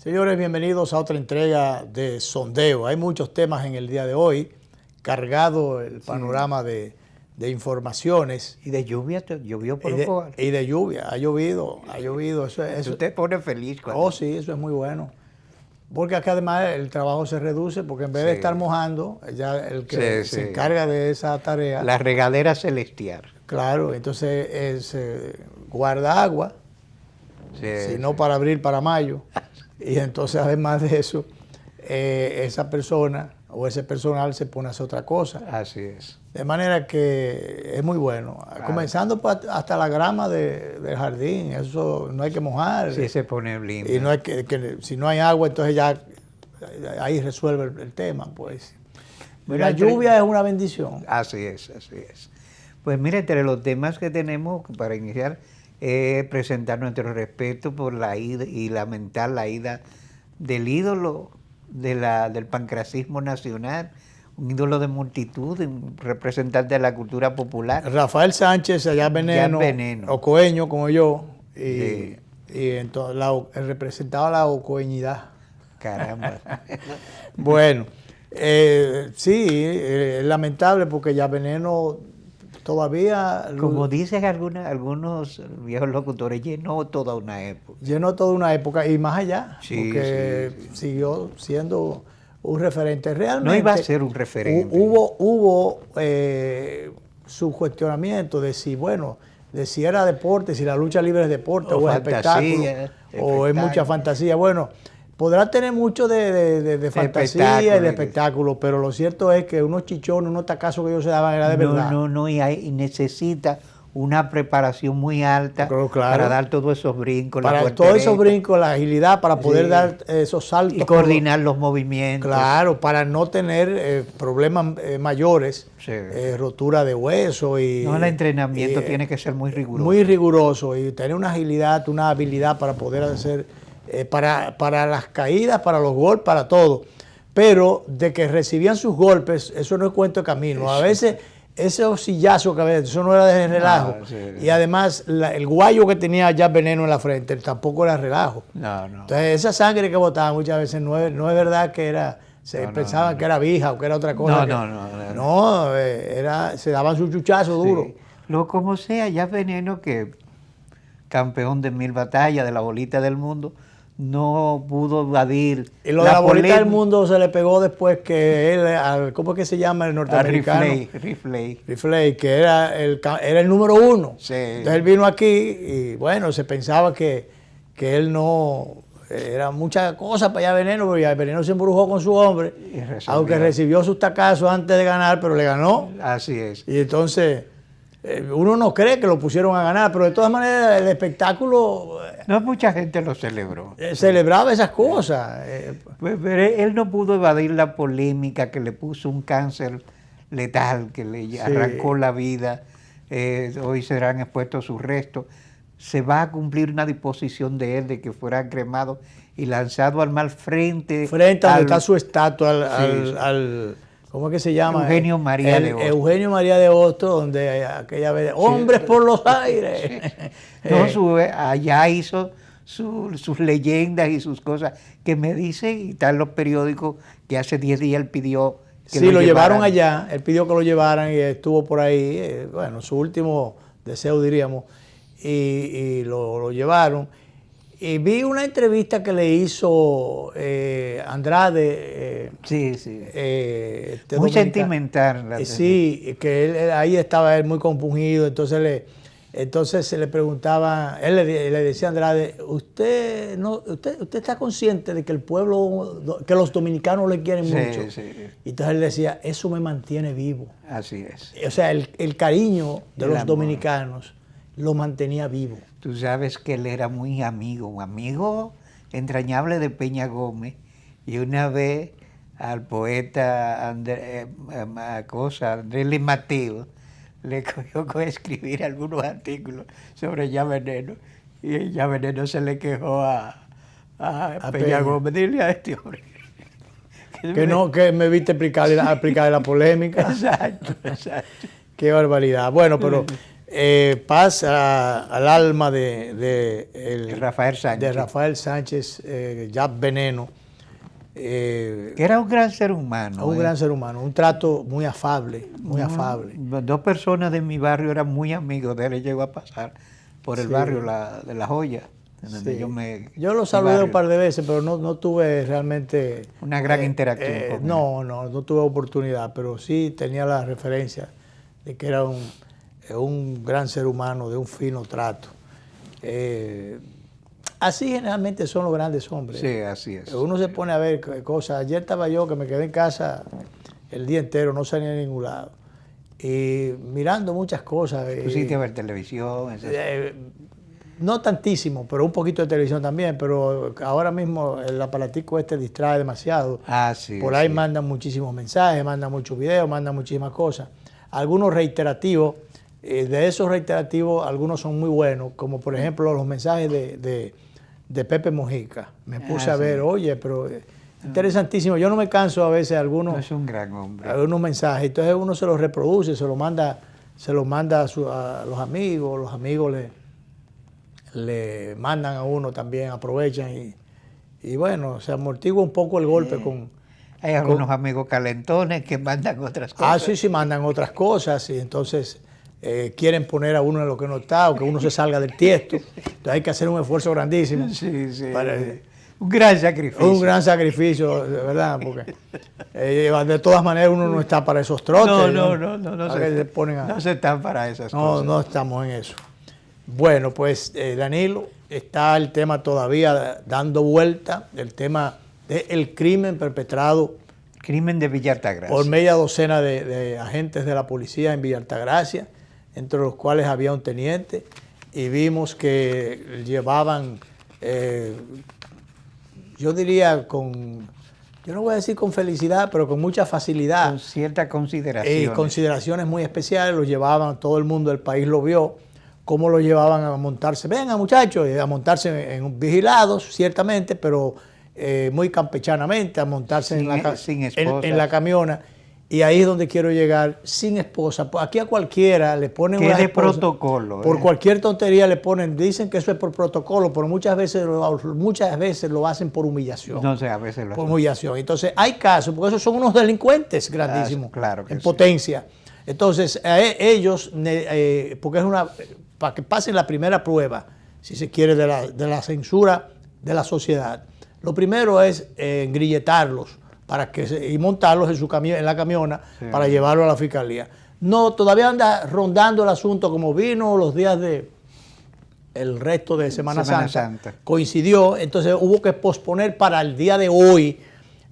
Señores, bienvenidos a otra entrega de Sondeo. Hay muchos temas en el día de hoy, cargado el panorama de informaciones. Y de lluvia, llovió por poco. Y de lluvia, ha llovido. Eso te pone feliz. Oh, sí, eso es muy bueno. Porque acá además el trabajo se reduce, porque en vez de estar mojando, ya el que se encarga de esa tarea. La regadera celestial. Claro, entonces guarda agua, si no para abril, para mayo. Y entonces además de eso, esa persona o ese personal se pone a hacer otra cosa. Así es. De manera que es muy bueno. Comenzando hasta la grama del jardín, eso no hay que mojar. Sí, se pone lindo. Y no hay si no hay agua, entonces ya ahí resuelve el tema, pues. Bueno, la lluvia es una bendición. Así es, así es. Pues mira, entre los temas que tenemos para iniciar, presentar nuestro respeto por la ida y lamentar la ida del ídolo del pancracismo nacional, un ídolo de multitud, un representante de la cultura popular. Rafael Sánchez, allá Veneno, ocoeño como yo, y entonces él representaba la ocoeñidad. Caramba. Bueno, sí, es lamentable porque ya Veneno todavía... Como dicen algunos viejos locutores, llenó toda una época. Llenó toda una época y más allá, sí, porque siguió siendo un referente. Realmente no iba a ser un referente. Hubo su cuestionamiento de si, de si era deporte, si la lucha libre es deporte o es espectáculo, o es mucha fantasía. Bueno, podrá tener mucho de fantasía y de espectáculo, pero lo cierto es que unos chichones, unos tacazos que ellos se daban era de verdad. No, y necesita una preparación muy alta para dar todos esos brincos. Para todos esos brincos, la agilidad, para poder dar esos saltos. Y coordinar los movimientos. Claro, para no tener problemas mayores, rotura de hueso. El entrenamiento tiene que ser muy riguroso. Muy riguroso y tener una agilidad, una habilidad para poder hacer... para las caídas, para los golpes, para todo. Pero de que recibían sus golpes, eso no es cuento de camino. A veces ese hocillazo que había, eso no era de relajo. Y además el guayo que tenía ya Veneno en la frente tampoco era relajo. Entonces esa sangre que botaba muchas veces no es verdad que era... pensaban que era vija o que era otra cosa. No, se daban sus chuchazos duros. Como sea, ya Veneno, que campeón de 1000 batallas, de la bolita del mundo, no pudo evadir. Y lo de la bolita del mundo se le pegó después que él, ¿cómo es que se llama el norteamericano? Rifley, que era el número 1. Sí. Entonces él vino aquí y bueno, se pensaba que él no... Era mucha cosa para allá Veneno, pero ya Veneno se embrujó con su hombre, aunque recibió sus tacazos antes de ganar, pero le ganó. Así es. Y entonces... uno no cree que lo pusieron a ganar, pero de todas maneras el espectáculo... No mucha gente lo celebró. Celebraba esas cosas. Pero él no pudo evadir la polémica que le puso un cáncer letal, que le arrancó la vida. Hoy serán expuestos sus restos. Se va a cumplir una disposición de él de que fuera cremado y lanzado al mar frente a donde está su estatua, al ¿cómo es que se llama? Eugenio María de Hostos. Eugenio María de Hostos, donde aquella vez, hombres por los aires. Allá hizo sus leyendas y sus cosas que me dicen, y están los periódicos, que hace 10 días él pidió que lo llevaron allá, él pidió que lo llevaran y estuvo por ahí, su último deseo diríamos, y lo llevaron. Y vi una entrevista que le hizo Andrade. Muy sentimental. Sí, que él ahí estaba él muy compungido, entonces se le preguntaba, él le decía a Andrade, ¿usted está consciente de que el pueblo, que los dominicanos le quieren mucho? Sí. Y entonces él decía, eso me mantiene vivo. Así es. O sea, el cariño de los dominicanos lo mantenía vivo. Tú sabes que él era muy amigo, un amigo entrañable de Peña Gómez, y una vez al poeta Andrés Mateo le cogió con escribir algunos artículos sobre Ya Veneno, y Ya Veneno se le quejó a Peña Gómez, dile a este hombre que me viste explicarle la polémica. Exacto. Qué barbaridad. Bueno, pero Paz al alma Rafael Sánchez, Jack Veneno. Que era un gran ser humano. Un gran ser humano, un trato muy afable, muy afable. Dos personas de mi barrio eran muy amigos de él, él llegó a pasar por el barrio de La Joya. Sí. Yo lo saludé un par de veces, pero no tuve realmente... Una gran interacción con él. No tuve oportunidad, pero sí tenía la referencia de que era un gran ser humano, de un fino trato. Así generalmente son los grandes hombres. Sí, así es. Uno se pone a ver cosas. Ayer estaba yo que me quedé en casa el día entero, no salí a ningún lado. Y mirando muchas cosas. ¿Tú sí a ver televisión? No tantísimo, pero un poquito de televisión también, pero ahora mismo el aparatico este distrae demasiado. Sí. Por ahí mandan muchísimos mensajes, mandan muchos videos, mandan muchísimas cosas. Algunos reiterativos, de esos reiterativos algunos son muy buenos, como por ejemplo los mensajes de Pepe Mojica. Me puse a ver, oye, pero interesantísimo. Yo no me canso a veces algunos... No, es un gran hombre. Algunos mensajes, entonces uno se los reproduce, se los manda a los amigos le mandan a uno también, aprovechan y bueno, se amortigua un poco el golpe con... Hay algunos amigos calentones que mandan otras cosas. Sí, mandan otras cosas y entonces quieren poner a uno en lo que no está o que uno se salga del tiesto. Entonces hay que hacer un esfuerzo grandísimo. Sí. Un gran sacrificio. Un gran sacrificio, de verdad, porque de todas maneras uno no está para esos trotes. No se están para esas cosas. No estamos en eso. Bueno, pues Danilo, está el tema todavía dando vuelta, el tema del crimen perpetrado. Crimen de Villa Altagracia. Por media docena de agentes de la policía en Villa Altagracia, entre los cuales había un teniente, y vimos que llevaban, yo diría yo no voy a decir con felicidad, pero con mucha facilidad. Con cierta consideración. Consideraciones muy especiales, los llevaban, todo el mundo del país lo vio, cómo lo llevaban a montarse, venga muchachos, a montarse vigilados, ciertamente, pero muy campechanamente, a montarse en la camiona. Y ahí es donde quiero llegar, sin esposa. Aquí a cualquiera le ponen una esposa. Protocolo. Por cualquier tontería le ponen, dicen que eso es por protocolo, pero muchas veces lo hacen por humillación. No sé, a veces lo hacen. Por humillación. Entonces hay casos, porque esos son unos delincuentes grandísimos, claro que en sí. Potencia. Entonces ellos, porque es para que pasen la primera prueba, si se quiere, de la censura de la sociedad. Lo primero es engrilletarlos y montarlos en la camiona para llevarlo a la fiscalía. No, todavía anda rondando el asunto, como vino los días el resto de Semana Santa. Coincidió, entonces hubo que posponer para el día de hoy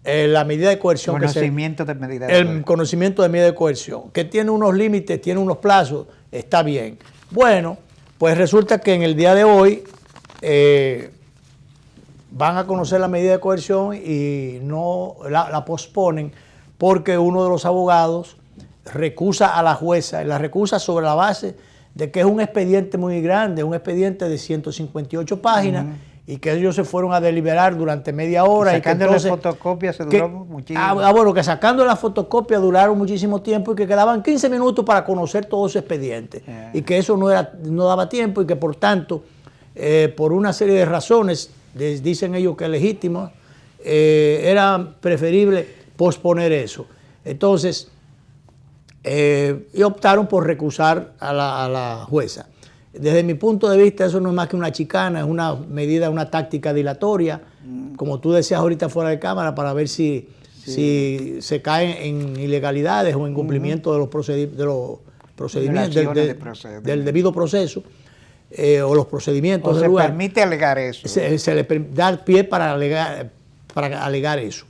la medida de coerción. Conocimiento de medida de coerción. El conocimiento de medida de coerción, que tiene unos límites, tiene unos plazos, está bien. Bueno, pues resulta que en el día de hoy van a conocer la medida de coerción y no la posponen porque uno de los abogados recusa a la jueza, y la recusa sobre la base de que es un expediente muy grande, un expediente de 158 páginas, y que ellos se fueron a deliberar durante media hora. Sacando las fotocopias se duró muchísimo. Bueno, que sacando la fotocopia duraron muchísimo tiempo y que quedaban 15 minutos para conocer todo ese expediente. Y que eso no daba tiempo y que por tanto, por una serie de razones, dicen ellos que legítimas, era preferible posponer eso. Entonces, y optaron por recusar a la jueza. Desde mi punto de vista, eso no es más que una chicana, es una medida, una táctica dilatoria, como tú decías ahorita fuera de cámara, para ver si se caen en ilegalidades o en cumplimiento de los procedimientos del debido proceso, o los procedimientos del lugar. Se permite alegar eso. Se le da pie para alegar eso.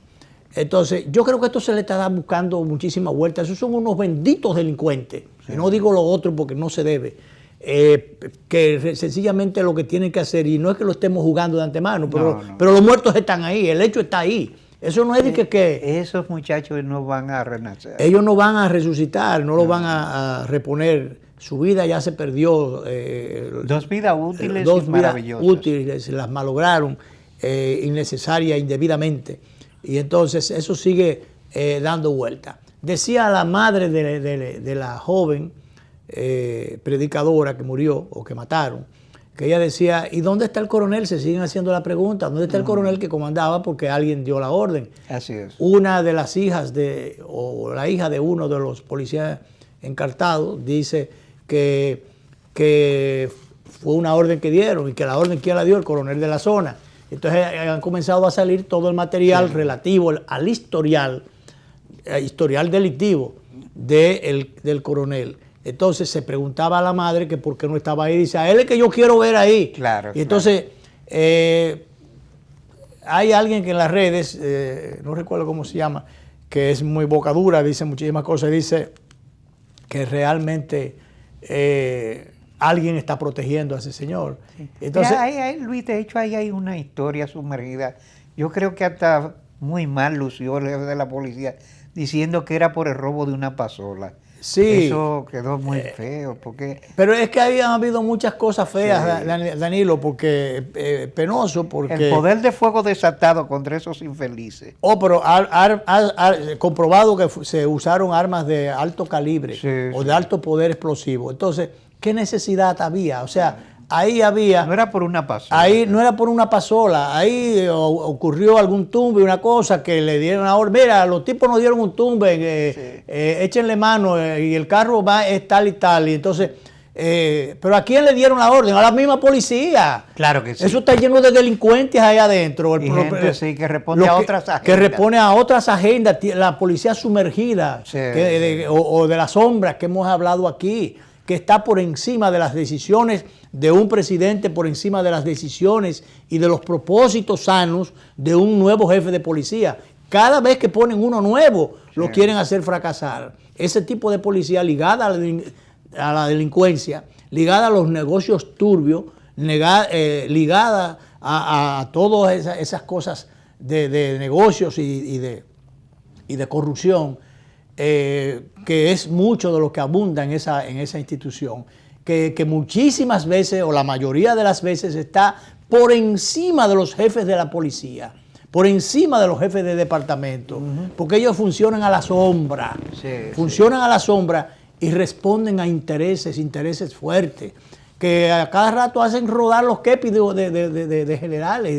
Entonces, yo creo que esto se le está buscando muchísimas vueltas. Esos son unos benditos delincuentes. Sí. Y no digo lo otro porque no se debe. Que sencillamente lo que tienen que hacer, y no es que lo estemos jugando de antemano, pero los muertos están ahí, el hecho está ahí. Eso no es de que esos muchachos no van a renacer. Ellos no van a resucitar, no los van a reponer. Su vida ya se perdió. 2 vidas útiles y maravillosas. Útiles, las malograron innecesaria, indebidamente. Y entonces eso sigue dando vuelta. Decía la madre de la joven, predicadora que murió o que mataron, que ella decía, ¿y dónde está el coronel? Se siguen haciendo la pregunta, ¿dónde está el coronel que comandaba? Porque alguien dio la orden. Así es. Una de las hijas o la hija de uno de los policías encartados dice que fue una orden que dieron y que la orden, ¿quién la dio? El coronel de la zona. Entonces han comenzado a salir todo el material relativo al historial delictivo del coronel. Entonces se preguntaba a la madre que por qué no estaba ahí. Dice, a él es que yo quiero ver ahí. Claro. Y entonces hay alguien que en las redes, no recuerdo cómo se llama, que es muy bocadura, dice muchísimas cosas, dice que realmente alguien está protegiendo a ese señor. Sí. Entonces, Luis, de hecho, ahí hay una historia sumergida. Yo creo que hasta muy mal lució el jefe de la policía diciendo que era por el robo de una pasola. sí. Eso quedó muy feo, porque... Pero es que habían habido muchas cosas feas, sí, Danilo, porque penoso, porque... El poder de fuego desatado contra esos infelices. Pero comprobado que se usaron armas de alto calibre, sí, o de alto poder explosivo. Entonces, ¿qué necesidad había? O sea, ahí había... No era por una pasola. Ahí no era por una pasola. Ahí ocurrió algún tumbe, una cosa que le dieron ahora. Mira, los tipos nos dieron un tumbe, sí, échenle mano y el carro es tal y tal. Y entonces, ¿pero a quién le dieron la orden? A la misma policía. Claro que sí. Eso está lleno de delincuentes ahí adentro. Y gente, sí, que responde a otras agendas. Que responde a otras agendas. La policía sumergida, sí, o de las sombras que hemos hablado aquí, que está por encima de las decisiones de un presidente, por encima de las decisiones y de los propósitos sanos de un nuevo jefe de policía. Cada vez que ponen uno nuevo, sí, lo quieren hacer fracasar. Ese tipo de policía ligada a la delincuencia, ligada a los negocios turbios, ligada a todas esas cosas de negocios y de corrupción, que es mucho de lo que abunda en esa institución, que muchísimas veces, o la mayoría de las veces, está por encima de los jefes de la policía, por encima de los jefes de departamento, porque ellos funcionan a la sombra, funcionan a la sombra y responden a intereses fuertes, que a cada rato hacen rodar los kepis de generales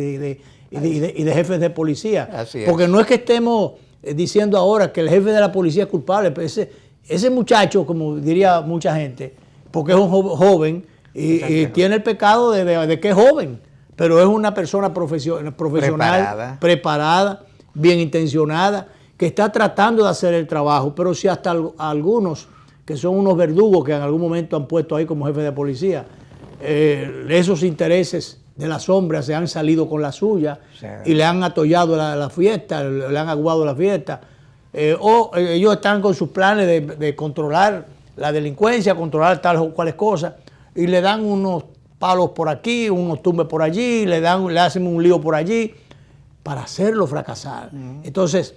y de jefes de policía. Porque no es que estemos diciendo ahora que el jefe de la policía es culpable, pero ese muchacho, como diría mucha gente, porque es un joven y tiene el pecado de que es joven, pero es una persona profesional, preparada, bien intencionada, que está tratando de hacer el trabajo, pero si hasta algunos que son unos verdugos que en algún momento han puesto ahí como jefe de policía, esos intereses de la sombra se han salido con la suya, sí, y le han atollado la fiesta, le han aguado la fiesta, o ellos están con sus planes de controlar la delincuencia, controlar tal o cuales cosas, y le dan unos palos por aquí, unos tumbes por allí, le hacen un lío por allí, para hacerlo fracasar. Entonces,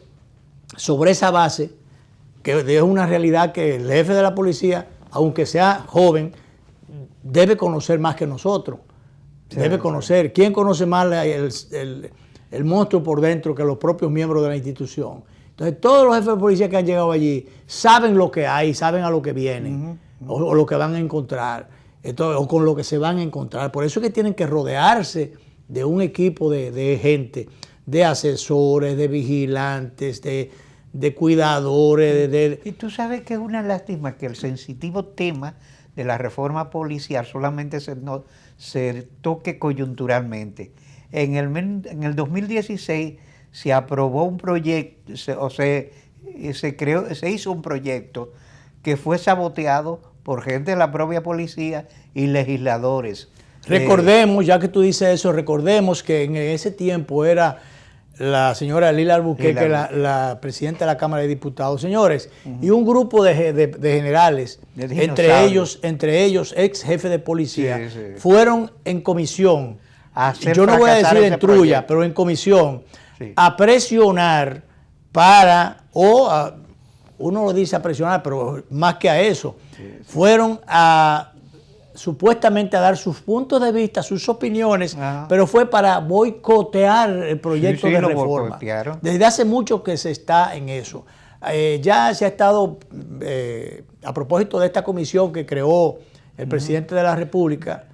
sobre esa base, que es una realidad que el jefe de la policía, aunque sea joven, debe conocer más que nosotros. Debe conocer. Sí. ¿Quién conoce más el monstruo por dentro que los propios miembros de la institución? Entonces, todos los jefes de policía que han llegado allí saben lo que hay, saben a lo que vienen, o lo que van a encontrar, entonces, o con lo que se van a encontrar. Por eso es que tienen que rodearse de un equipo de gente, de asesores, de vigilantes, de cuidadores. Y tú sabes que es una lástima que el sensitivo tema de la reforma policial solamente se toque coyunturalmente. En el 2016 se aprobó un proyecto, se hizo un proyecto que fue saboteado por gente de la propia policía y legisladores. Recordemos, ya que tú dices eso, recordemos que en ese tiempo era la señora Lila Albuquerque, la presidenta de la Cámara de Diputados, señores, y un grupo de generales, entre ellos ex jefe de policía, fueron en comisión, yo no voy a decir en trulla, pero en comisión, a presionar uno lo dice a presionar, pero más que a eso, fueron supuestamente a dar sus puntos de vista, sus opiniones, pero fue para boicotear el proyecto de reforma. Desde hace mucho que se está en eso. Ya se ha estado, a propósito de esta comisión que creó el presidente de la República,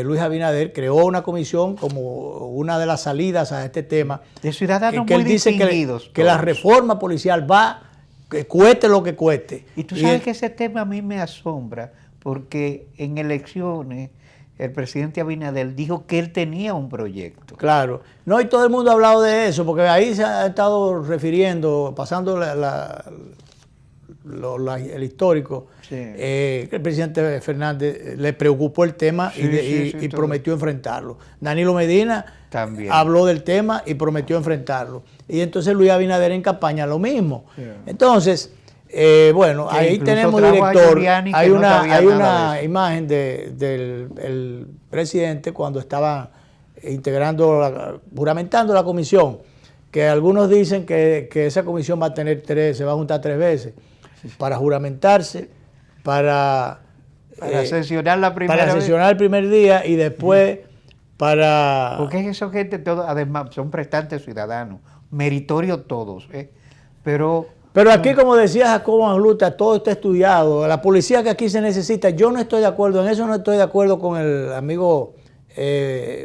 Luis Abinader, creó una comisión como una de las salidas a este tema. De ciudadanos que muy él dice distinguidos. que la reforma policial va, que cueste lo que cueste. Y tú sabes que ese tema a mí me asombra, porque en elecciones el presidente Abinader dijo que él tenía un proyecto. Claro. No, y todo el mundo ha hablado de eso, porque ahí se ha estado refiriendo, pasando el histórico, Sí. que el presidente Fernández le preocupó el tema y prometió enfrentarlo. Danilo Medina También habló del tema y prometió enfrentarlo. Y entonces Luis Abinader en campaña lo mismo. Sí. Entonces, bueno, Que ahí incluso tenemos trajo a director. Giuliani, que Hay no una, sabía hay nada una de eso. imagen del el presidente cuando estaba integrando, juramentando la comisión, que algunos dicen que esa comisión va a tener se va a juntar 3 veces para juramentarse, para sesionar la primera para vez. sesionar el primer día y después para... Porque es gente, todo, además, son prestantes ciudadanos, meritorios todos, ¿eh? Pero aquí, como decía Jacobo Magluta, todo está estudiado. La policía que aquí se necesita, yo no estoy de acuerdo, en eso no estoy de acuerdo con el amigo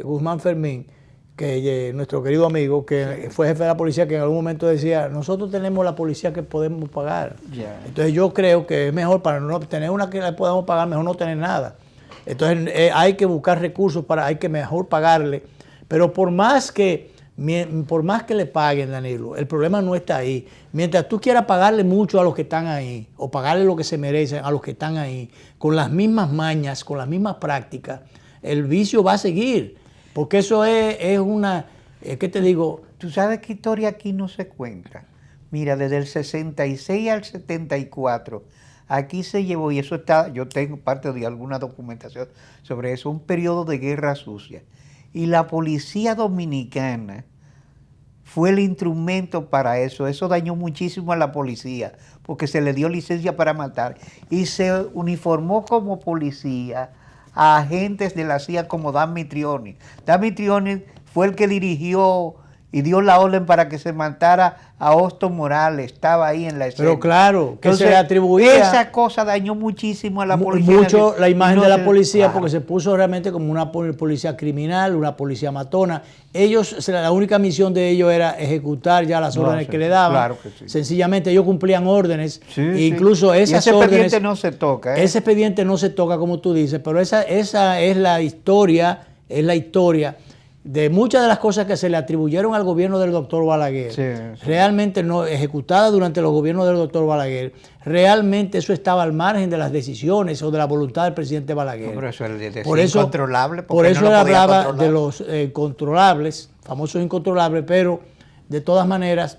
Guzmán Fermín, que nuestro querido amigo, que fue jefe de la policía, que en algún momento decía, nosotros tenemos la policía que podemos pagar. Ya. Entonces yo creo que es mejor, para no tener una que la podamos pagar, mejor no tener nada. Entonces hay que buscar recursos hay que mejor pagarle. Pero por más que le paguen, Danilo, el problema no está ahí. Mientras tú quieras pagarle mucho a los que están ahí, o pagarle lo que se merecen a los que están ahí, con las mismas mañas, con las mismas prácticas, el vicio va a seguir. Porque eso es una, ¿qué te digo? tú sabes qué historia aquí no se cuenta. Mira, desde el 66 al 74, aquí se llevó, y eso está, yo tengo parte de alguna documentación sobre eso, un periodo de guerra sucia. Y la policía dominicana fue el instrumento para eso. Eso dañó muchísimo a la policía, porque se le dio licencia para matar. Y se uniformó como policía a agentes de la CIA como Dan Mitrioni. Dan Mitrioni fue el que dirigió y dio la orden para que se matara a Austin Morales, estaba ahí en la escena. Pero claro, que Entonces, se le atribuía esa cosa dañó muchísimo a la policía. mucho la imagen no de la se- policía, claro. porque se puso realmente como una policía criminal, una policía matona. La única misión de ellos era ejecutar ya las órdenes sí, que le daban. claro que sí. Sencillamente ellos cumplían órdenes. Sí, e sí. incluso Y esas ese órdenes... expediente no se toca, ¿eh? Ese expediente no se toca, como tú dices, pero esa es la historia, de muchas de las cosas que se le atribuyeron al gobierno del doctor Balaguer. Sí, sí. Realmente no ejecutadas durante los gobiernos del doctor Balaguer. Realmente eso estaba al margen de las decisiones o de la voluntad del presidente Balaguer. Por eso incontrolable. Por eso él hablaba de los incontrolables, famosos incontrolables, pero de todas maneras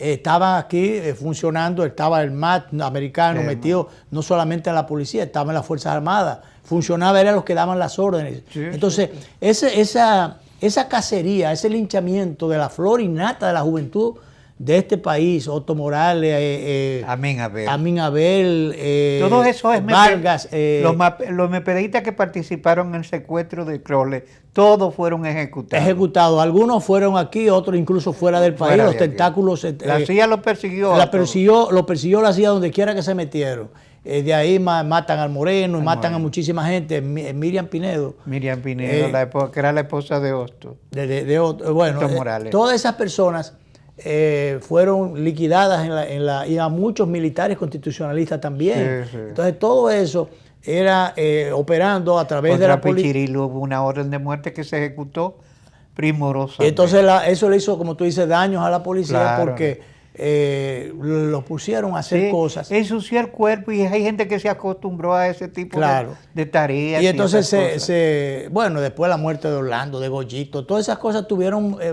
estaba aquí funcionando, estaba el MAT americano metido no solamente en la policía, estaba en las Fuerzas Armadas, funcionaba, eran los que daban las órdenes. Sí, entonces, esa cacería, ese linchamiento de la flor innata de la juventud de este país, Otto Morales, Amin Abel. Amin Abel, Todo eso es Vargas. los mepedistas que participaron en el secuestro de Crowley, todos fueron ejecutados. Ejecutados. Algunos fueron aquí, otros incluso fuera del país. Fuera Los de aquí. tentáculos. La CIA lo persiguió. Lo persiguió la CIA donde quiera que se metieron. De ahí matan al Moreno, matan a muchísima gente. Miriam Pinedo. Miriam Pinedo, que era la esposa de Hosto. Bueno, Otto Morales. todas esas personas fueron liquidadas y a muchos militares constitucionalistas también. Sí, sí. Entonces todo eso era operando a través de la Contra policía. Pichirilo hubo una orden de muerte que se ejecutó primorosamente. Entonces eso le hizo, como tú dices, daños a la policía, Claro. porque los pusieron a hacer Sí, cosas. ensució el cuerpo y hay gente que se acostumbró a ese tipo Claro. de tareas. Y entonces esas cosas. bueno, después la muerte de Orlando, de Goyito, todas esas cosas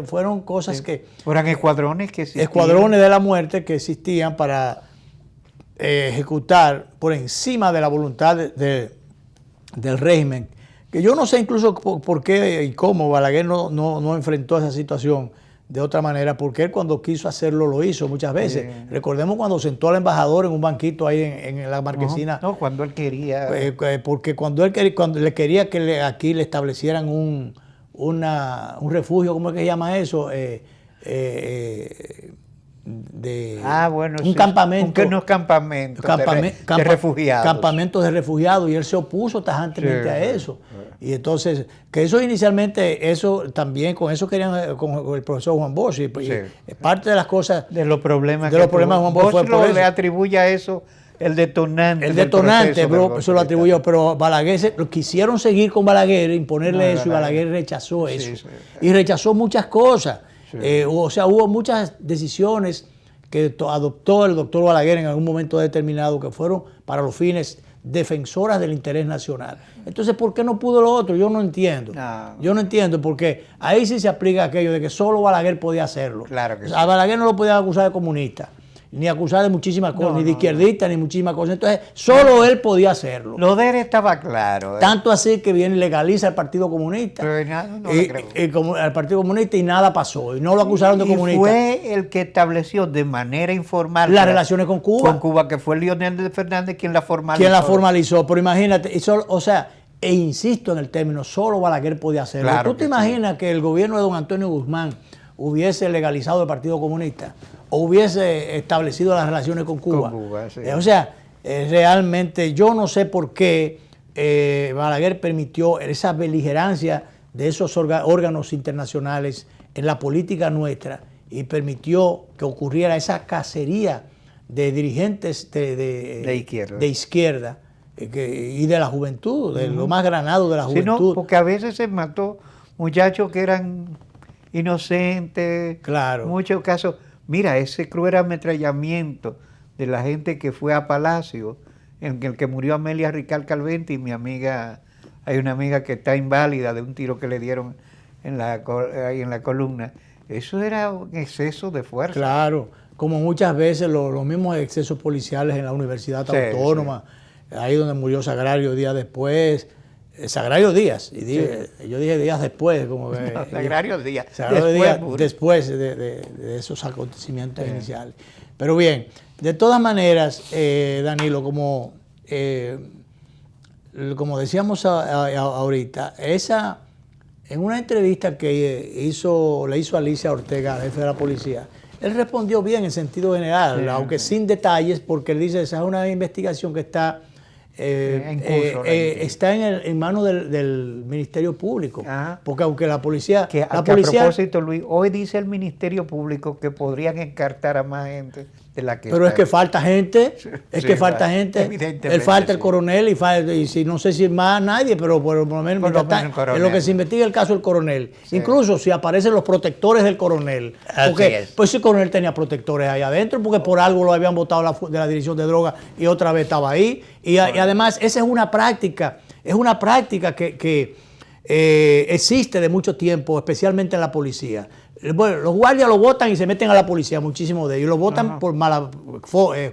fueron cosas que... Fueron escuadrones que existían. Escuadrones de la muerte que existían para ejecutar por encima de la voluntad del régimen. Que yo no sé incluso por qué y cómo Balaguer no enfrentó esa situación de otra manera, porque él cuando quiso hacerlo lo hizo muchas veces. Sí. Recordemos cuando sentó al embajador en un banquito ahí en la marquesina. No, cuando él quería. Porque cuando le quería que aquí le establecieran un refugio, ¿cómo es que se llama eso? bueno, un campamento. Unos campamentos de refugiados. Campamentos de refugiados, y él se opuso tajantemente a eso. Y entonces, que eso inicialmente, eso también, con eso querían, con el profesor Juan Bosch, y parte de las cosas... De los problemas de Juan Bosch fue por eso. Le atribuye a eso el detonante. El detonante, bro, eso lo atribuyó, pero Balaguer, quisieron seguir con Balaguer, imponerle eso, y Balaguer rechazó eso. Sí. Y rechazó muchas cosas. Sí. O sea, hubo muchas decisiones que adoptó el doctor Balaguer en algún momento determinado que fueron para los fines defensoras del interés nacional. Entonces, ¿por qué no pudo lo otro? Yo no entiendo. Yo no entiendo, porque ahí sí se aplica aquello de que solo Balaguer podía hacerlo. Claro que sí. A Balaguer no lo podía acusar de comunista, ni acusar de muchísimas cosas, ni de izquierdista, ni muchísimas cosas. Entonces, solo él podía hacerlo. Lo de él estaba claro. Tanto así que viene y legaliza el Partido Comunista. Pero el Partido Comunista, y nada pasó. Y no lo acusaron de comunista. Fue el que estableció de manera informal las relaciones con Cuba. Con Cuba, que fue Leonel Fernández quien la formalizó. Pero imagínate, e insisto en el término, solo Balaguer podía hacerlo. Claro. ¿Tú te imaginas que el gobierno de don Antonio Guzmán hubiese legalizado el Partido Comunista o hubiese establecido las relaciones con Cuba? Sí. Realmente yo no sé por qué Balaguer permitió esa beligerancia de esos órganos internacionales en la política nuestra, y permitió que ocurriera esa cacería de dirigentes de izquierda y de la juventud, de lo más granado de la juventud. Sí, no, porque a veces se mató muchachos que eran inocentes. Claro. Muchos casos. Mira, ese cruel ametrallamiento de la gente que fue a Palacio, en el que murió Amelia Rical Calvente, y mi amiga, hay una amiga que está inválida de un tiro que le dieron ahí en la columna. Eso era un exceso de fuerza. Claro, como muchas veces los mismos excesos policiales en la Universidad Autónoma, ahí donde murió Sagrario días después. Sagrario Díaz, yo dije días después, como que... No, Sagrario Díaz. Después de esos acontecimientos iniciales. Pero bien, de todas maneras, Danilo, como decíamos ahorita, en una entrevista que le hizo Alicia Ortega, jefe de la policía, él respondió bien en sentido general, aunque sin detalles, porque él dice, esa es una investigación que está... está en manos del Ministerio Público. Ajá. Porque aunque la policía... A propósito, Luis, hoy dice el Ministerio Público que podrían encartar a más gente de la que... Pero es que falta gente, falta gente. Evidentemente. Falta el coronel y si no sé si más nadie, pero por lo menos en lo que se investiga el caso del coronel. Sí. Incluso si aparecen los protectores del coronel. Porque pues el coronel tenía protectores ahí adentro, porque por algo lo habían votado de la dirección de drogas y otra vez estaba ahí. Y además esa es una práctica que existe de mucho tiempo, especialmente en la policía. Bueno, los guardias lo votan y se meten a la policía, muchísimos de ellos. Los votan por malas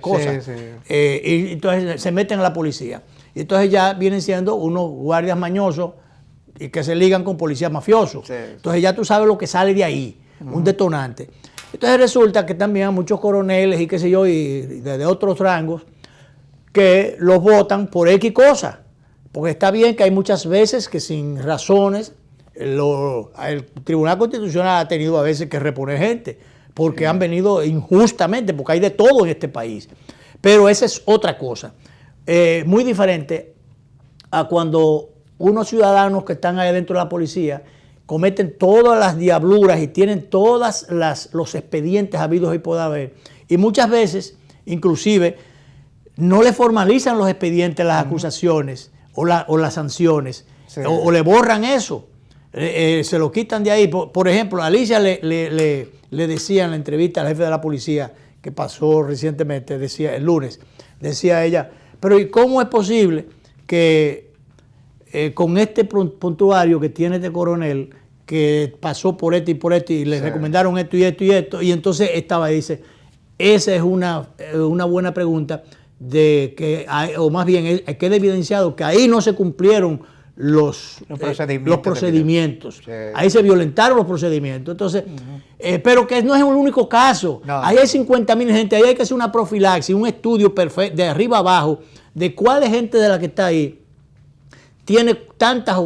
cosas. Y entonces se meten a la policía. Y entonces ya vienen siendo unos guardias mañosos y que se ligan con policías mafiosos. Entonces ya tú sabes lo que sale de ahí, un detonante. Entonces resulta que también hay muchos coroneles y qué sé yo, y de otros rangos, que los votan por X cosas. Porque está bien que hay muchas veces que sin razones el Tribunal Constitucional ha tenido a veces que reponer gente, porque han venido injustamente, porque hay de todo en este país. Pero esa es otra cosa, muy diferente a cuando unos ciudadanos que están ahí dentro de la policía cometen todas las diabluras y tienen todos los expedientes habidos y por haber. Y muchas veces, inclusive, no le formalizan los expedientes, las acusaciones o las sanciones, o le borran eso. Se lo quitan de ahí. Por ejemplo, Alicia le decía en la entrevista al jefe de la policía que pasó recientemente, decía el lunes, decía ella, pero ¿y cómo es posible que con este puntuario que tiene este coronel, que pasó por esto y le recomendaron esto y esto y esto, y entonces estaba ahí, dice, esa es una buena pregunta, de que o más bien queda evidenciado que ahí no se cumplieron los procedimientos. Ahí se violentaron los procedimientos. Entonces, pero que no es el único caso. No. Ahí hay 50.000 gente, ahí hay que hacer una profilaxis, un estudio perfecto, de arriba abajo, de cuál es gente de la que está ahí tiene tantas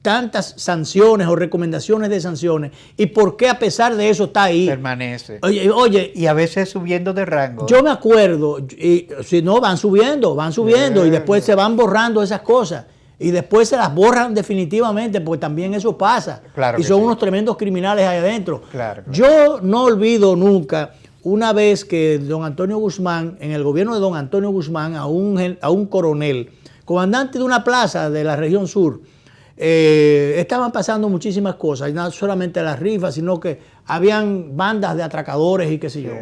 tantas sanciones o recomendaciones de sanciones? ¿Y por qué a pesar de eso está ahí? Permanece. Oye, y a veces subiendo de rango. yo me acuerdo, y si no, van subiendo, y después se van borrando esas cosas. Y después se las borran definitivamente, porque también eso pasa. Claro y son sí. unos tremendos criminales ahí adentro. Claro. Yo no olvido nunca una vez que don Antonio Guzmán, en el gobierno de don Antonio Guzmán, a un coronel, comandante de una plaza de la región sur, estaban pasando muchísimas cosas, y no solamente las rifas, sino que habían bandas de atracadores y qué sé yo.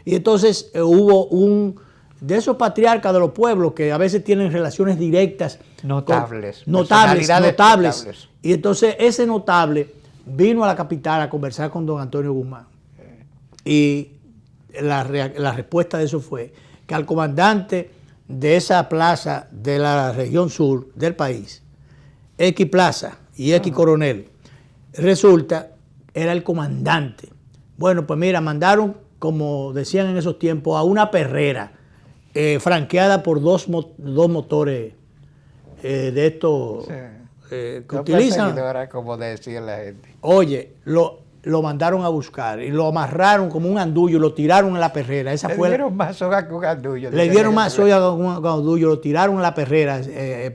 Y entonces hubo un de esos patriarcas de los pueblos que a veces tienen relaciones directas. Notables. Notables. Y entonces ese notable vino a la capital a conversar con don Antonio Guzmán. Y la respuesta de eso fue que al comandante de esa plaza de la región sur del país, X Plaza y X Coronel, resulta, era el comandante. Bueno, pues mira, mandaron, como decían en esos tiempos, a una perrera franqueada por dos motores de estos que utilizan. Como decía la gente. Oye, lo mandaron a buscar y lo amarraron como un andullo y lo tiraron en la perrera. Esa le dieron más soga que un andullo. Le dieron más soga que un andullo, lo tiraron en la perrera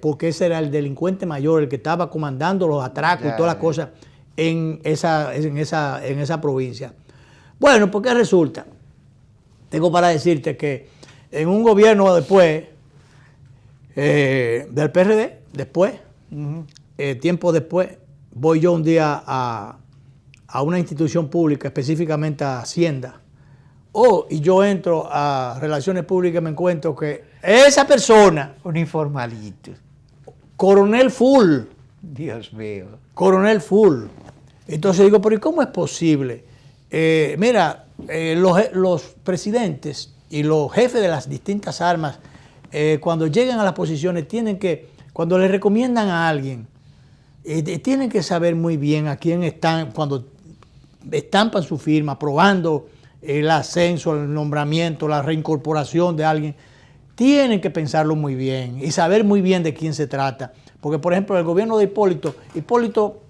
porque ese era el delincuente mayor, el que estaba comandando los atracos y todas las cosas en esa provincia. Bueno, ¿por qué resulta? Tengo para decirte que en un gobierno después del PRD, tiempo después, voy yo un día a una institución pública, específicamente a Hacienda. Y yo entro a Relaciones Públicas y me encuentro que esa persona... Un informalito. Coronel full. Dios mío. Coronel full. Entonces digo, pero ¿y cómo es posible? Mira, los presidentes y los jefes de las distintas armas, cuando llegan a las posiciones, cuando le recomiendan a alguien, tienen que saber muy bien a quién están, cuando estampan su firma, aprobando el ascenso, el nombramiento, la reincorporación de alguien, tienen que pensarlo muy bien y saber muy bien de quién se trata. Porque, por ejemplo, el gobierno de Hipólito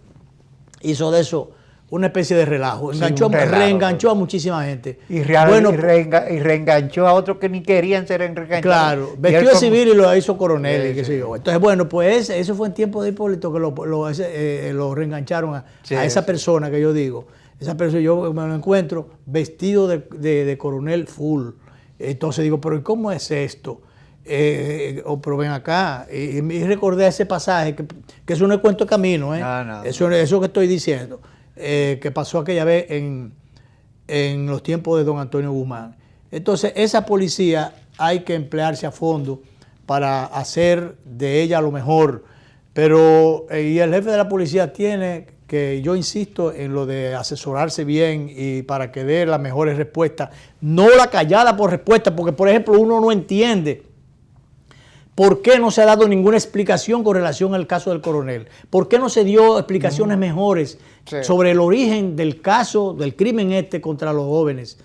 hizo de eso una especie de relajo, reenganchó a muchísima gente. Y reenganchó a otros que ni querían ser reenganchados. Claro, vestió de civil y lo hizo coronel y qué sé yo. Entonces, bueno, pues eso fue en tiempo de Hipólito que lo reengancharon a esa persona que yo digo. Esa persona yo me lo encuentro vestido de coronel full. Entonces digo, pero ¿cómo es esto? Pero ven acá. Y recordé ese pasaje, que eso no es cuento de camino, No. Eso que estoy diciendo. Que pasó aquella vez en los tiempos de don Antonio Guzmán. Entonces, esa policía hay que emplearse a fondo para hacer de ella lo mejor. Pero, y el jefe de la policía tiene que, yo insisto en lo de asesorarse bien y para que dé las mejores respuestas. No la callada por respuesta, porque, por ejemplo, uno no entiende ¿por qué no se ha dado ninguna explicación con relación al caso del coronel? ¿Por qué no se dio explicaciones mejores sobre el origen del caso, del crimen contra los jóvenes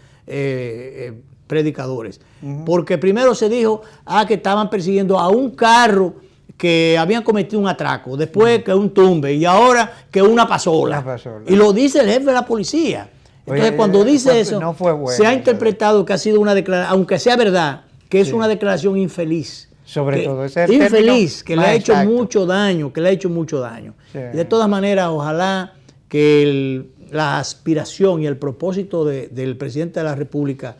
predicadores? Porque primero se dijo que estaban persiguiendo a un carro que habían cometido un atraco, después que un tumbe y ahora que una pasola. Y lo dice el jefe de la policía. Entonces, cuando dice eso, no fue bueno, se ha interpretado que ha sido una declaración, aunque sea verdad, que es una declaración infeliz. Sobre todo ese infeliz, que le ha hecho mucho daño, Y de todas maneras, ojalá que la aspiración y el propósito del presidente de la República,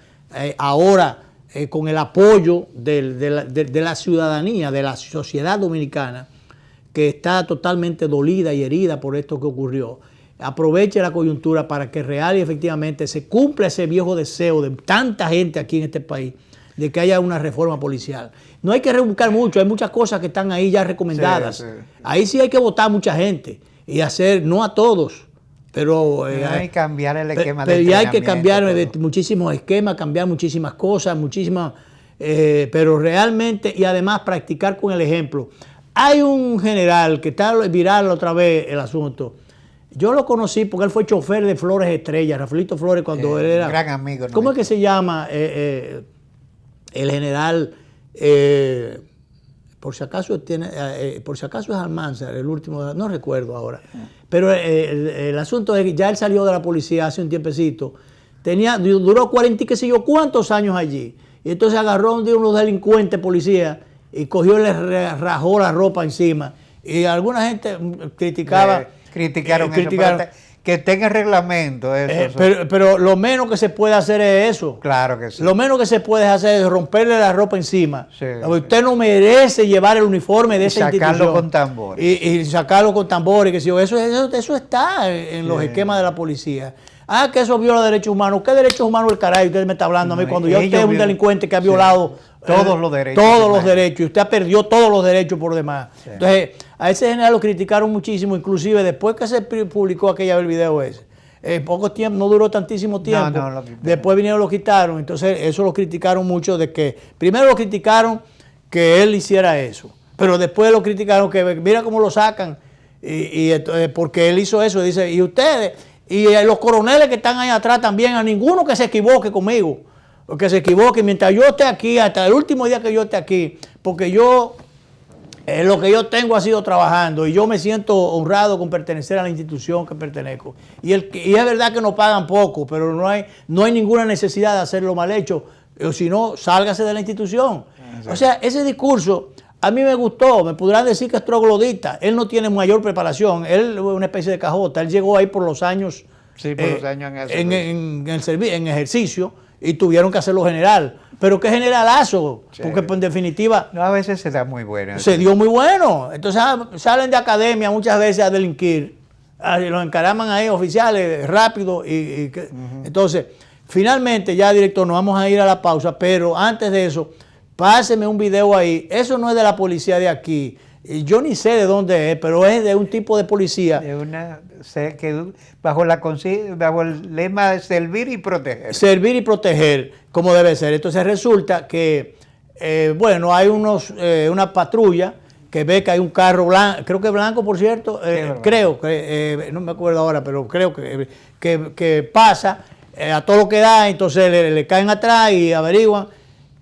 ahora con el apoyo de la ciudadanía, de la sociedad dominicana, que está totalmente dolida y herida por esto que ocurrió, aproveche la coyuntura para que real y efectivamente se cumpla ese viejo deseo de tanta gente aquí en este país, de que haya una reforma policial. No hay que rebuscar mucho, hay muchas cosas que están ahí ya recomendadas. Ahí sí hay que votar mucha gente y hacer, no a todos, pero hay que cambiar el esquema pero ya hay que cambiar muchísimos esquemas, cambiar muchísimas cosas, pero realmente, y además practicar con el ejemplo. Hay un general que está viral otra vez el asunto. Yo lo conocí porque él fue chofer de Flores Estrella, Rafaelito Flores, cuando él era... gran amigo. ¿Cómo es que se llama? El general por si acaso es Almanzar, el último, no recuerdo ahora. Pero el asunto es que ya él salió de la policía hace un tiempecito. Duró 40 y qué sé yo cuántos años allí. Y entonces agarró un día unos delincuentes policías y cogió y les rajó la ropa encima. Y alguna gente criticaba. Criticaron eso, que tenga reglamento eso. Pero lo menos que se puede hacer es eso. Claro que sí. Lo menos que se puede hacer es romperle la ropa encima. Sí. Usted no merece llevar el uniforme de esa institución. Sacarlo con tambores. Y sacarlo con tambores. Que si eso está en los esquemas de la policía. Que eso viola derechos humanos. ¿Qué derechos humanos el caray? Usted me está hablando a mí cuando ya usted es un delincuente que ha violado todos los derechos. Todos los derechos. Y usted perdió todos los derechos por demás. Sí. Entonces, a ese general lo criticaron muchísimo, inclusive después que se publicó el video ese. Poco tiempo, no duró tantísimo tiempo. Después vinieron y lo quitaron. Entonces, eso lo criticaron mucho de que, primero lo criticaron que él hiciera eso. Pero después lo criticaron que mira cómo lo sacan. Porque él hizo eso. Dice, y ustedes, y los coroneles que están ahí atrás también, a ninguno que se equivoque conmigo. Que se equivoque mientras yo esté aquí, hasta el último día que yo esté aquí. Porque lo que yo tengo ha sido trabajando y yo me siento honrado con pertenecer a la institución que pertenezco. Y es verdad que nos pagan poco, pero no hay ninguna necesidad de hacerlo mal hecho. O si no, sálgase de la institución. O sea, ese discurso a mí me gustó. Me podrán decir que es troglodita. Él no tiene mayor preparación. Él es una especie de cajota. Él llegó ahí por los años, los años en ejercicio y tuvieron que hacerlo general. Pero qué generalazo, porque en definitiva... No, a veces se da muy bueno. Se dio muy bueno. Entonces salen de academia muchas veces a delinquir. Los encaraman ahí oficiales rápido. Entonces, finalmente ya, director, nos vamos a ir a la pausa. Pero antes de eso, páseme un video ahí. Eso no es de la policía de aquí. Yo ni sé de dónde es, pero es de un tipo de policía. Bajo el lema de servir y proteger. Servir y proteger, como debe ser. Entonces resulta que, hay una patrulla que ve que hay un carro blanco, creo que blanco, por cierto, creo que, no me acuerdo ahora, pero creo que pasa a todo lo que da, entonces le caen atrás y averiguan,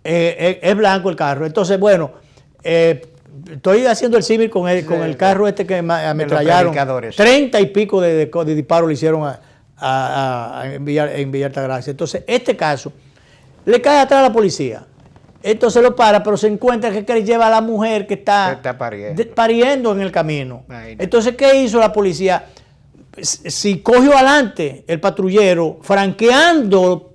es blanco el carro. Entonces, estoy haciendo el símil con el carro este que ametrallaron. 30 y pico de disparos le hicieron en Villa Altagracia. Entonces, este caso, le cae atrás a la policía. Entonces lo para, pero se encuentra que él lleva a la mujer que está pariendo en el camino. Entonces, ¿qué hizo la policía? Si cogió adelante el patrullero, franqueando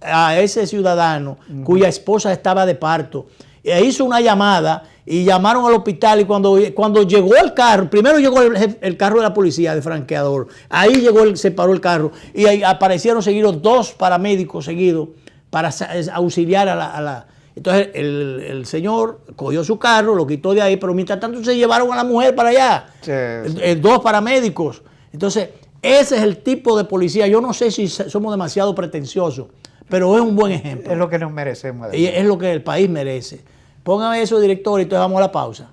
a ese ciudadano cuya esposa estaba de parto. Hizo una llamada y llamaron al hospital y cuando llegó el carro, primero llegó el carro de la policía de franqueador, ahí se paró el carro y ahí aparecieron seguidos 2 paramédicos seguidos para auxiliar a la... Entonces el señor cogió su carro, lo quitó de ahí, pero mientras tanto se llevaron a la mujer para allá, 2 paramédicos. Entonces ese es el tipo de policía. Yo no sé si somos demasiado pretenciosos, pero es un buen ejemplo. Es lo que nos merecemos. Y es lo que el país merece. Póngame eso, director, y entonces vamos a la pausa.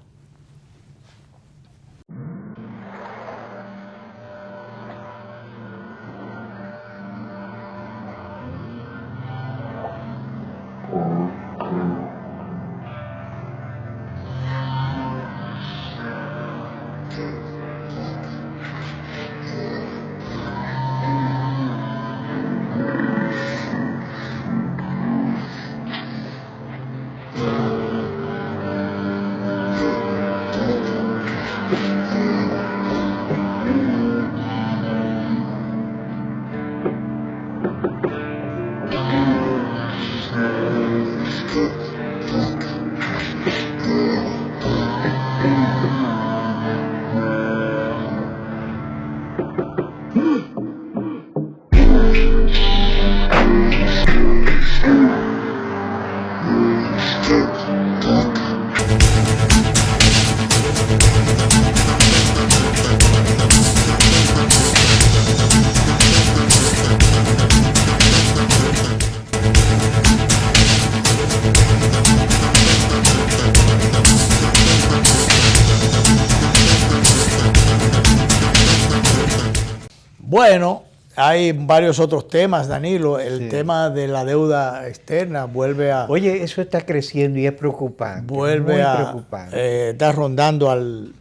Bueno, hay varios otros temas, Danilo. El tema de la deuda externa vuelve a... Oye, eso está creciendo y es preocupante. Vuelve muy a... preocupante. está rondando el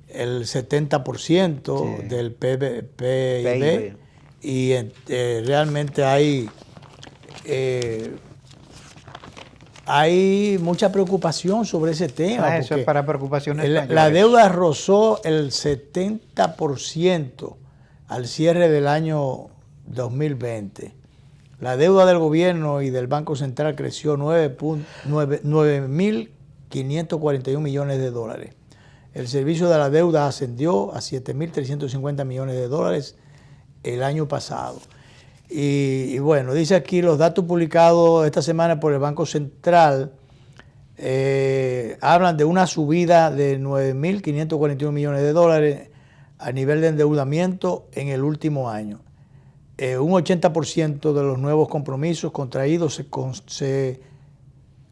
70% Sí. del PIB. PIB. Y realmente hay mucha preocupación sobre ese tema. Eso es para preocupaciones mayores. La deuda rozó el 70% al cierre del año 2020. La deuda del gobierno y del Banco Central creció 9.541 millones de dólares. El servicio de la deuda ascendió a 7.350 millones de dólares el año pasado. Y bueno, dice aquí los datos publicados esta semana por el Banco Central hablan de una subida de 9.541 millones de dólares a nivel de endeudamiento en el último año. Un 80% de los nuevos compromisos contraídos se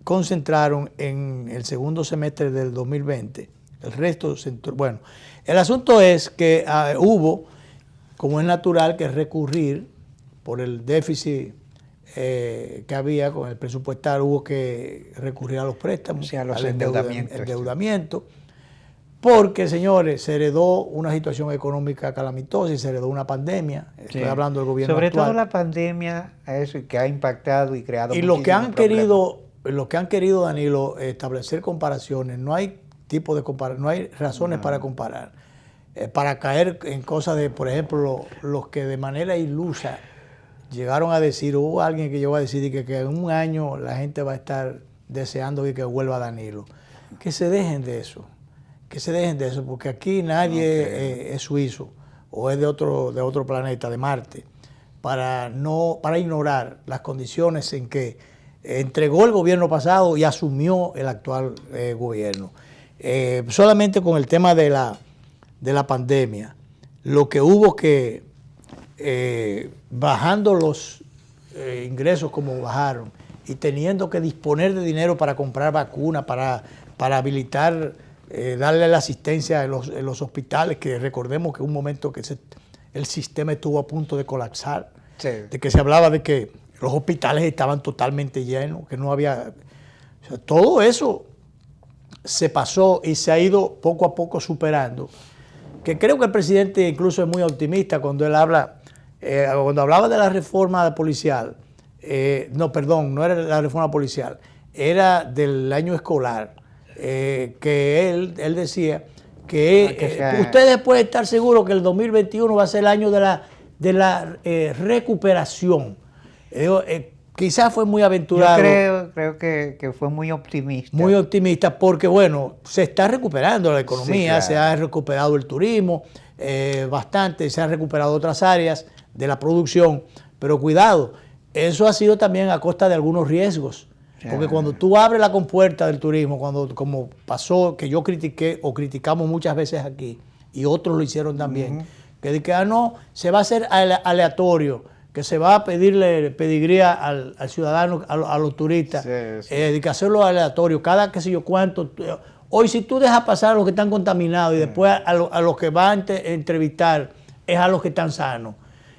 concentraron en el segundo semestre del 2020. El resto, bueno, el asunto es que hubo, como es natural, que recurrir por el déficit que había con el presupuestal, hubo que recurrir a los préstamos, o sea, a los al endeudamientos. endeudamiento, porque, señores, se heredó una situación económica calamitosa y se heredó una pandemia. Estoy hablando del gobierno sobre actual. todo la pandemia, eso que ha impactado y creado y lo que han problemas. querido, Danilo, establecer comparaciones, no hay tipo de no hay razones para comparar, para caer en cosas de, por ejemplo, los que de manera ilusa llegaron a decir, hubo alguien que llegó a decir que en un año la gente va a estar deseando que vuelva Danilo. Que se dejen de eso, porque aquí nadie es suizo o es de otro planeta, de Marte, para ignorar las condiciones en que entregó el gobierno pasado y asumió el actual gobierno. Solamente con el tema de la pandemia, lo que hubo que, bajando los ingresos como bajaron y teniendo que disponer de dinero para comprar vacunas, para habilitar, darle la asistencia en los hospitales, que recordemos que un momento que el sistema estuvo a punto de colapsar, de que se hablaba de que los hospitales estaban totalmente llenos, que no había... O sea, todo eso se pasó y se ha ido poco a poco superando. Que creo que el presidente incluso es muy optimista cuando él habla, cuando hablaba de la reforma policial, no era la reforma policial, era del año escolar, que él decía que ustedes pueden estar seguros que el 2021 va a ser el año de la recuperación. Quizás fue muy aventurado. Yo creo que fue muy optimista. Muy optimista porque, bueno, se está recuperando la economía, Sí, claro. Se ha recuperado el turismo bastante, se han recuperado otras áreas de la producción, pero cuidado, eso ha sido también a costa de algunos riesgos. Porque cuando tú abres la compuerta del turismo, como pasó, que yo critiqué o criticamos muchas veces aquí, y otros lo hicieron también, que no, se va a hacer aleatorio, que se va a pedirle pedigría al ciudadano, a los turistas, de que hacerlo aleatorio, cada qué sé yo cuánto. Hoy si tú dejas pasar a los que están contaminados y después a los que van a entrevistar es a los que están sanos.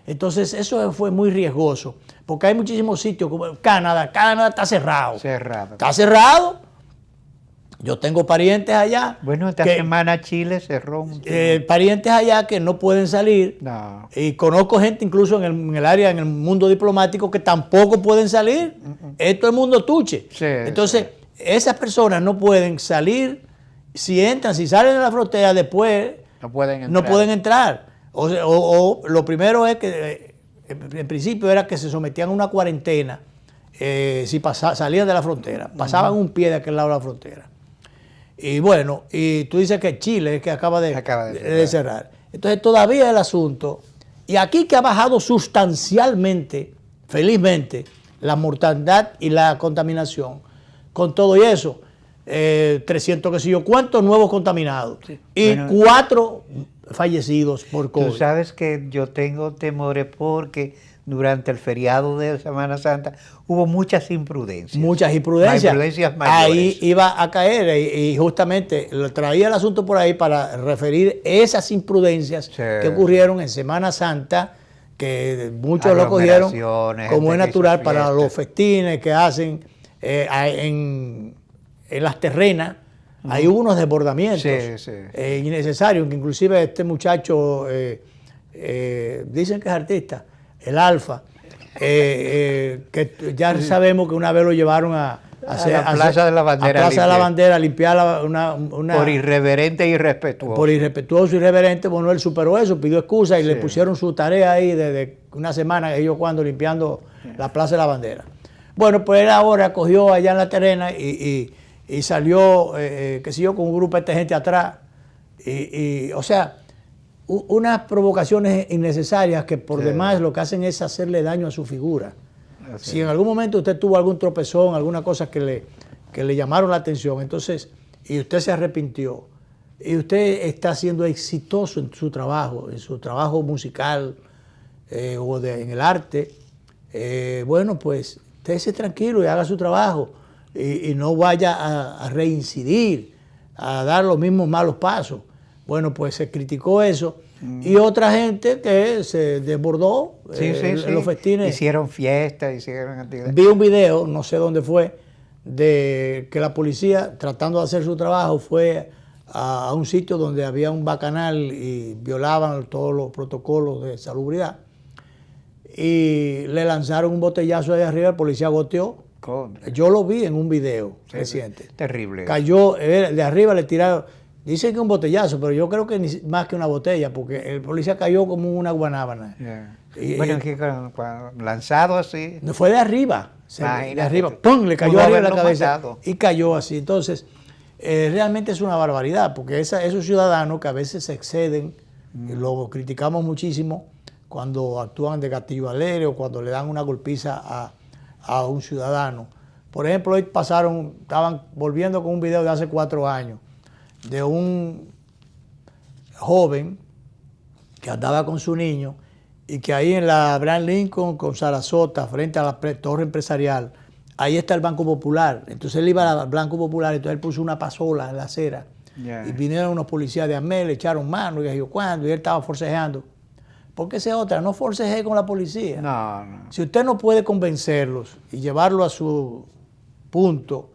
Entonces eso fue muy riesgoso, porque hay muchísimos sitios, como Canadá está cerrado. Está cerrado. Yo tengo parientes allá. Bueno, esta semana Chile cerró. Parientes allá que no pueden salir. No. Y conozco gente incluso en el área, en el mundo diplomático, que tampoco pueden salir. Esto es mundo tuche. Entonces, esas personas no pueden salir. Si entran, si salen de la frontera, después no pueden entrar. O lo primero es que, en principio, era que se sometían a una cuarentena si salían de la frontera. Pasaban un pie de aquel lado de la frontera. Y bueno, y tú dices que Chile es que acaba de cerrar. Entonces todavía el asunto, y aquí que ha bajado sustancialmente, felizmente, la mortandad y la contaminación, con todo y eso, 300 que sé yo, ¿cuántos nuevos contaminados? Y 4 fallecidos por COVID. Tú sabes que yo tengo temores porque durante el feriado de Semana Santa hubo muchas imprudencias. Muchas imprudencias. Mayores. Ahí iba a caer y justamente traía el asunto por ahí para referir esas imprudencias que ocurrieron en Semana Santa, que muchos lo cogieron como es natural para los fiestas. festines que hacen en las terrenas. Hay unos desbordamientos innecesarios, que inclusive este muchacho, dicen que es artista, el Alfa, que ya sabemos que una vez lo llevaron a la Plaza de la Bandera. A Plaza de la Bandera, a limpiar por irreverente e irrespetuoso. Por irrespetuoso y irreverente, bueno, él superó eso, pidió excusa y le pusieron su tarea ahí de una semana, ellos cuando limpiando la Plaza de la Bandera. Bueno, pues él ahora cogió allá en la terrena y salió, qué sé yo, con un grupo de gente atrás. O sea, unas provocaciones innecesarias que por demás lo que hacen es hacerle daño a su figura. Si en algún momento usted tuvo algún tropezón, alguna cosa que le llamaron la atención, entonces, y usted se arrepintió, y usted está siendo exitoso en su trabajo musical o en el arte, bueno, pues estése tranquilo y haga su trabajo y no vaya a reincidir, a dar los mismos malos pasos. Bueno, pues se criticó eso. Y otra gente que se desbordó en los festines. Hicieron fiestas, hicieron actividades. Vi un video, no sé dónde fue, de que la policía, tratando de hacer su trabajo, fue a un sitio donde había un bacanal y violaban todos los protocolos de salubridad. Y le lanzaron un botellazo ahí arriba, el policía goteó. Yo lo vi en un video reciente. Terrible. Cayó, de arriba le tiraron. Dicen que un botellazo, pero yo creo que más que una botella, porque el policía cayó como una guanábana. Bueno, es que lanzado así. No fue de arriba, de arriba, ¡pum! Le cayó arriba en la cabeza y cayó así. Entonces, realmente es una barbaridad, porque esos ciudadanos que a veces se exceden, y lo criticamos muchísimo cuando actúan de gatillo alegre o cuando le dan una golpiza a un ciudadano. Por ejemplo, hoy estaban volviendo con un video de hace 4 años, de un joven que andaba con su niño y que ahí en la Abraham Lincoln con Sarasota, frente a la torre empresarial, ahí está el Banco Popular. Entonces él iba al Banco Popular, entonces él puso una pasola en la acera. Y vinieron unos policías de AMEL, le echaron mano y yo cuándo, y él estaba forcejeando. Porque esa es otra, no forcejee con la policía. No. Si usted no puede convencerlos y llevarlo a su punto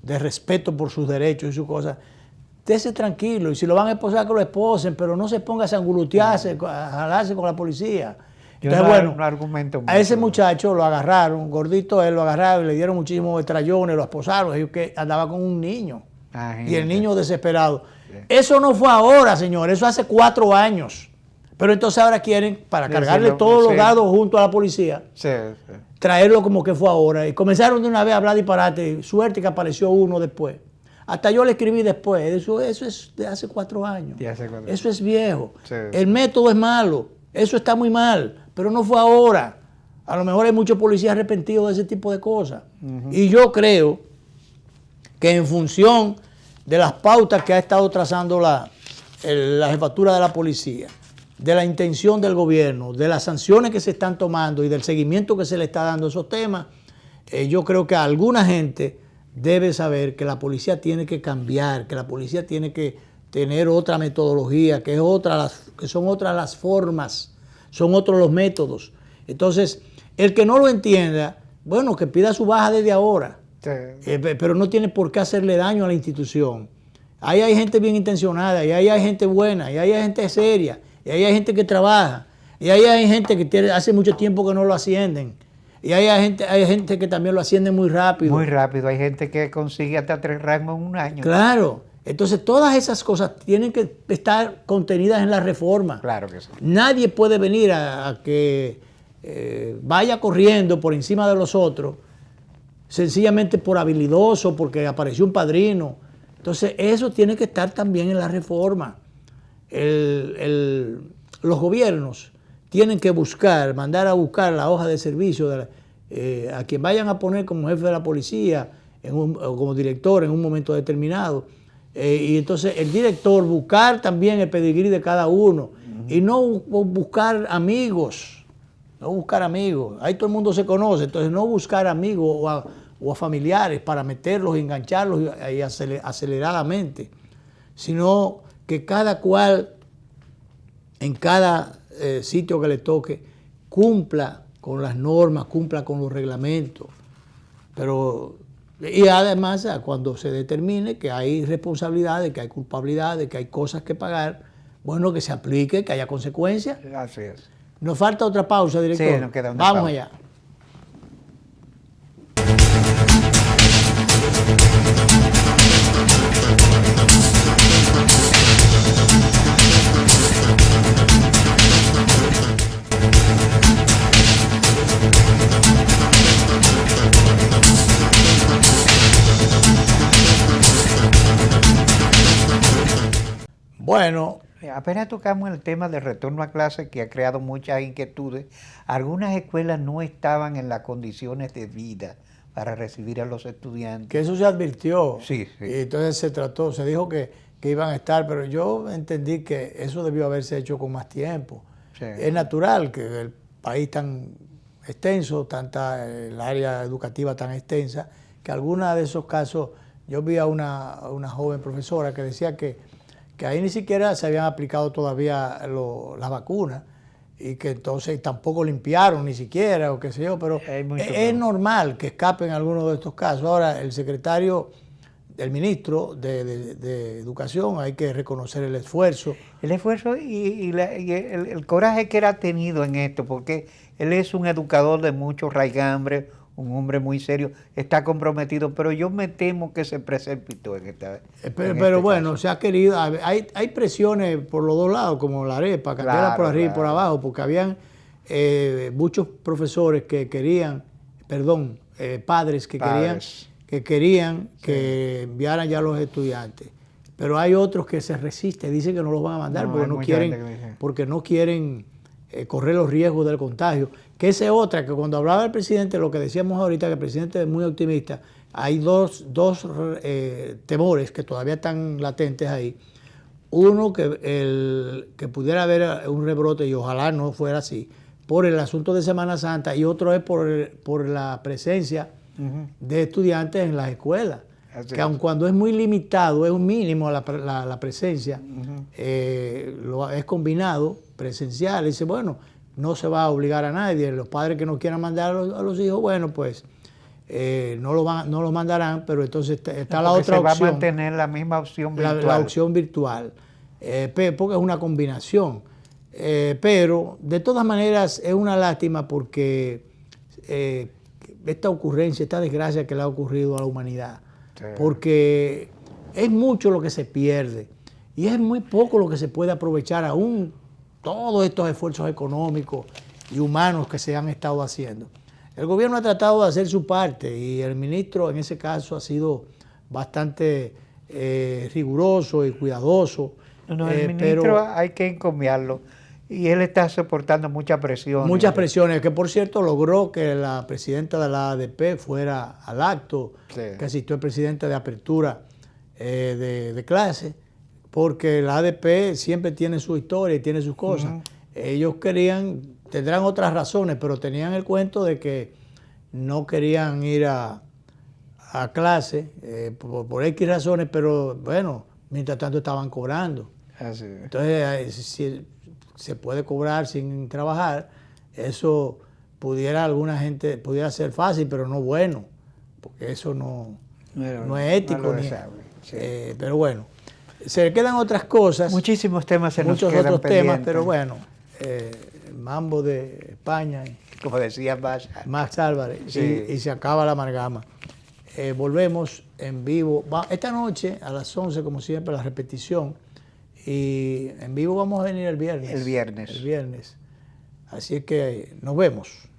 de respeto por sus derechos y sus cosas, estése tranquilo, y si lo van a esposar, que lo esposen, pero no se ponga a sangulutearse, a jalarse con la policía. Entonces, bueno, a ese muchacho lo agarraron, gordito él, lo agarraron y le dieron muchísimos estrellones, lo esposaron, ellos que andaba con un niño. Y el niño desesperado. Eso no fue ahora, señor, eso hace 4 años. Pero entonces ahora quieren, para cargarle todos los dados junto a la policía, traerlo como que fue ahora. Y comenzaron de una vez a hablar disparate. Suerte que apareció uno después. Hasta yo le escribí después. Eso es de hace 4 años. Eso es viejo. El método es malo. Eso está muy mal. Pero no fue ahora. A lo mejor hay muchos policías arrepentidos de ese tipo de cosas. Y yo creo que en función de las pautas que ha estado trazando la jefatura de la policía, de la intención del gobierno, de las sanciones que se están tomando y del seguimiento que se le está dando a esos temas, yo creo que alguna gente debe saber que la policía tiene que cambiar, que la policía tiene que tener otra metodología, que son otras las formas, son otros los métodos. Entonces, el que no lo entienda, bueno, que pida su baja desde ahora, pero no tiene por qué hacerle daño a la institución. Ahí hay gente bien intencionada, y ahí hay gente buena, y ahí hay gente seria, y ahí hay gente que trabaja, y ahí hay gente que hace mucho tiempo que no lo ascienden, y ahí hay gente que también lo ascienden muy rápido. Muy rápido, hay gente que consigue hasta 3 rangos en un año. Claro, entonces todas esas cosas tienen que estar contenidas en la reforma. Claro que sí. Nadie puede venir a que vaya corriendo por encima de los otros, sencillamente por habilidoso, porque apareció un padrino. Entonces eso tiene que estar también en la reforma. Los gobiernos tienen que mandar a buscar la hoja de servicio a quien vayan a poner como jefe de la policía o como director en un momento determinado. Y entonces el director buscar también el pedigrí de cada uno y no buscar amigos. No buscar amigos. Ahí todo el mundo se conoce, entonces no buscar amigos o a familiares para meterlos, engancharlos y aceleradamente, sino que cada cual, en cada sitio que le toque, cumpla con las normas, cumpla con los reglamentos. Pero, y además, cuando se determine que hay responsabilidades, que hay culpabilidades, que hay cosas que pagar, bueno, que se aplique, que haya consecuencias. Así es. Nos falta otra pausa, director. Sí, nos queda una Vamos pausa. allá. Bueno, Apenas tocamos el tema del retorno a clase que ha creado muchas inquietudes. Algunas escuelas no estaban en las condiciones de vida para recibir a los estudiantes. que eso se advirtió. Sí, sí. Y entonces se dijo que iban a estar, pero yo entendí que eso debió haberse hecho con más tiempo. Sí. Es natural que el país tan extenso, el área educativa tan extensa, que algunos de esos casos, yo vi a una joven profesora que decía que ahí ni siquiera se habían aplicado todavía las vacunas y que entonces tampoco limpiaron ni siquiera o qué sé yo, pero es normal que escapen algunos de estos casos. Ahora, el ministro de Educación, hay que reconocer el esfuerzo. El esfuerzo y el coraje que él ha tenido en esto, porque él es un educador de mucho raigambre, un hombre muy serio, está comprometido, pero yo me temo que se precipitó en esta. Pero bueno, se ha querido, hay presiones por los dos lados, como la arepa, candela por arriba y por abajo, porque habían muchos profesores que querían, padres que querían que enviaran ya a los estudiantes. Pero hay otros que se resisten, dicen que no los van a mandar porque no quieren correr los riesgos del contagio. Que esa es otra, que cuando hablaba el presidente, lo que decíamos ahorita, que el presidente es muy optimista, hay dos temores que todavía están latentes ahí. Uno, que pudiera haber un rebrote, y ojalá no fuera así, por el asunto de Semana Santa, y otro es por la presencia de estudiantes en las escuelas. Que aun cuando es muy limitado, es un mínimo la presencia, es combinado, presencial, y dice, bueno, no se va a obligar a nadie, los padres que no quieran mandar a los hijos, bueno, pues no lo mandarán, pero entonces está la otra opción. Se va a mantener la misma opción virtual. La opción virtual, porque es una combinación. Pero de todas maneras es una lástima porque esta ocurrencia, esta desgracia que le ha ocurrido a la humanidad, porque es mucho lo que se pierde y es muy poco lo que se puede aprovechar aún todos estos esfuerzos económicos y humanos que se han estado haciendo. El gobierno ha tratado de hacer su parte y el ministro en ese caso ha sido bastante riguroso y cuidadoso. El ministro hay que encomiarlo y él está soportando mucha presión. Muchas presiones, que por cierto logró que la presidenta de la ADP fuera al acto, que asistió el presidente de apertura de clase, porque la ADP siempre tiene su historia y tiene sus cosas. Ellos tendrán otras razones, pero tenían el cuento de que no querían ir a clase por X razones, pero bueno, mientras tanto estaban cobrando. Así es. Entonces, si se puede cobrar sin trabajar, eso alguna gente pudiera ser fácil, pero no bueno, porque eso no es ético. Pero bueno, se quedan otras cosas. Muchísimos temas se nos quedan muchos otros pendientes. temas, pero bueno, mambo de España. Como decía Max Álvarez, sí. y se acaba la amalgama. Volvemos en vivo. Esta noche, a las 11, como siempre, la repetición. Y en vivo vamos a venir el viernes. El viernes. Así es que nos vemos.